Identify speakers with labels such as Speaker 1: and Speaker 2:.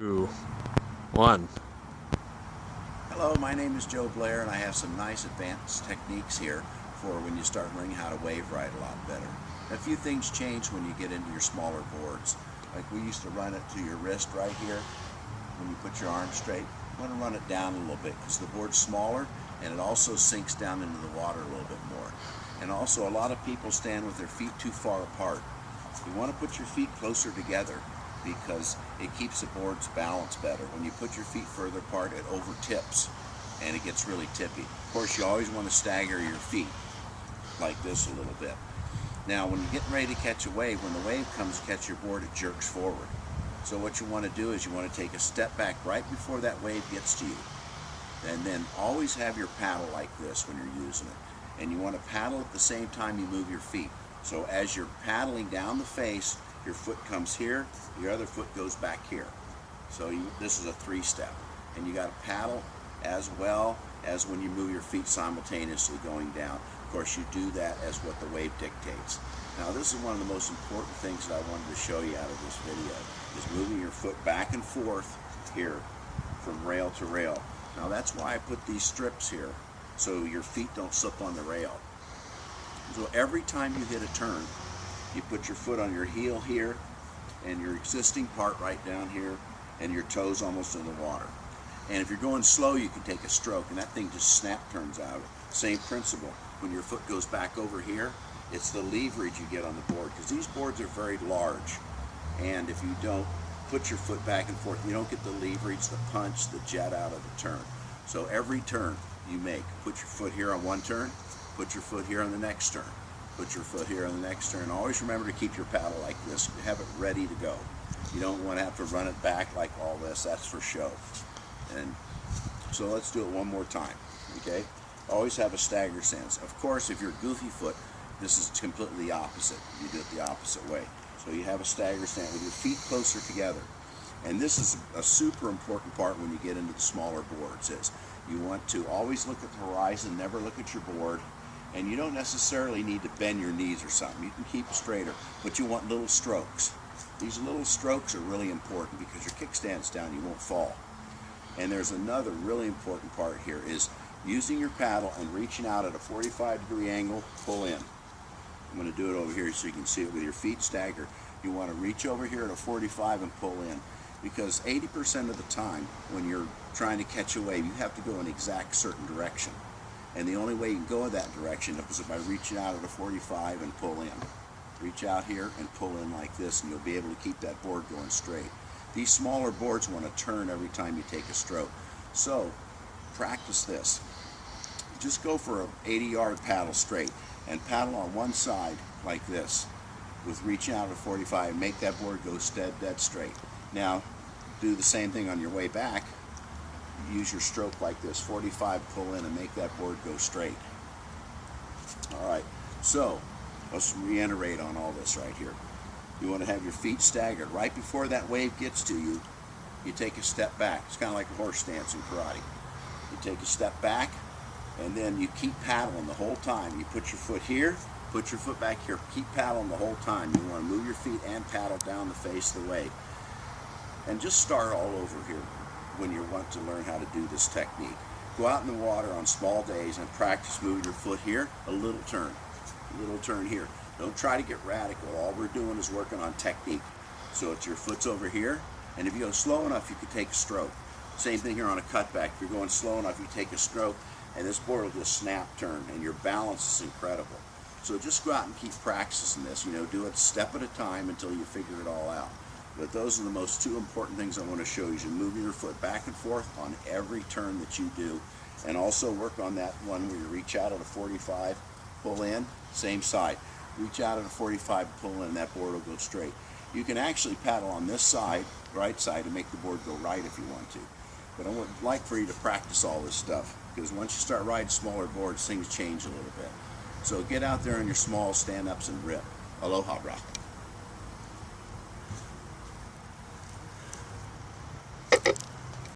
Speaker 1: 2, 1.
Speaker 2: Hello, my name is Blair, and I have some nice advanced techniques here for when you start learning how to wave ride a lot better. A few things change when you get into your smaller boards. Like we used to run it to your wrist right here. When you put your arm straight, you want to run it down a little bit because the board's smaller and it also sinks down into the water a little bit more. And also, a lot of people stand with their feet too far apart. You want to put your feet closer together because it keeps the board's balance better. When you put your feet further apart, it over tips and it gets really tippy. Of course, you always want to stagger your feet like this a little bit. Now, when you're getting ready to catch a wave, when the wave comes to catch your board, it jerks forward. So what you want to do is you want to take a step back right before that wave gets to you. And then always have your paddle like this when you're using it. And you want to paddle at the same time you move your feet. So as you're paddling down the face, your foot comes here, your other foot goes back here. So this is a 3-step. And you got to paddle as well as when you move your feet simultaneously going down. Of course, you do that as what the wave dictates. Now, this is one of the most important things that I wanted to show you out of this video, is moving your foot back and forth here from rail to rail. Now, that's why I put these strips here, so your feet don't slip on the rail. So every time you hit a turn, you put your foot on your heel here, and your existing part right down here, and your toes almost in the water. And if you're going slow, you can take a stroke, and that thing just snap turns out. Same principle. When your foot goes back over here, it's the leverage you get on the board, because these boards are very large. And if you don't put your foot back and forth, you don't get the leverage, the punch, the jet out of the turn. So every turn you make, put your foot here on one turn, put your foot here on the next turn, put your foot here on the next turn. Always remember to keep your paddle like this. Have it ready to go. You don't want to have to run it back like all this. That's for show. And so let's do it one more time, okay? Always have a stagger stance. Of course, if you're a goofy foot, this is completely the opposite. You do it the opposite way. So you have a stagger stance with your feet closer together. And this is a super important part when you get into the smaller boards, is you want to always look at the horizon, never look at your board. And you don't necessarily need to bend your knees or something. You can keep it straighter, but you want little strokes. These little strokes are really important because your kickstand's down, you won't fall. And there's another really important part here, is using your paddle and reaching out at a 45-degree angle, pull in. I'm going to do it over here so you can see it with your feet staggered. You want to reach over here at a 45 and pull in, because 80% of the time when you're trying to catch a wave, you have to go in exact certain direction. And the only way you can go in that direction is by reaching out at a 45 and pull in. Reach out here and pull in like this, and you'll be able to keep that board going straight. These smaller boards want to turn every time you take a stroke. So practice this. Just go for an 80-yard paddle straight and paddle on one side like this with reaching out at 45 and make that board go dead straight. Now do the same thing on your way back. Use your stroke like this, 45, pull in and make that board go straight. All right, so let's reiterate on all this right here. You want to have your feet staggered. Right before that wave gets to you, you take a step back. It's kind of like a horse stance in karate. You take a step back, and then you keep paddling the whole time. You put your foot here, put your foot back here, keep paddling the whole time. You want to move your feet and paddle down the face of the wave. And just start all over here when you want to learn how to do this technique. Go out in the water on small days and practice moving your foot here, a little turn here. Don't try to get radical. All we're doing is working on technique. So it's your foot's over here, and if you go slow enough, you can take a stroke. Same thing here on a cutback. If you're going slow enough, you take a stroke, and this board will just snap turn, and your balance is incredible. So just go out and keep practicing this. Do it step at a time until you figure it all out. But those are the most two important things I want to show you. Is moving your foot back and forth on every turn that you do, and also work on that one where you reach out at a 45, pull in, same side. Reach out at a 45, pull in, that board will go straight. You can actually paddle on this side, right side, and make the board go right if you want to. But I would like for you to practice all this stuff, because once you start riding smaller boards, things change a little bit. So get out there on your small stand-ups and rip. Aloha, brah.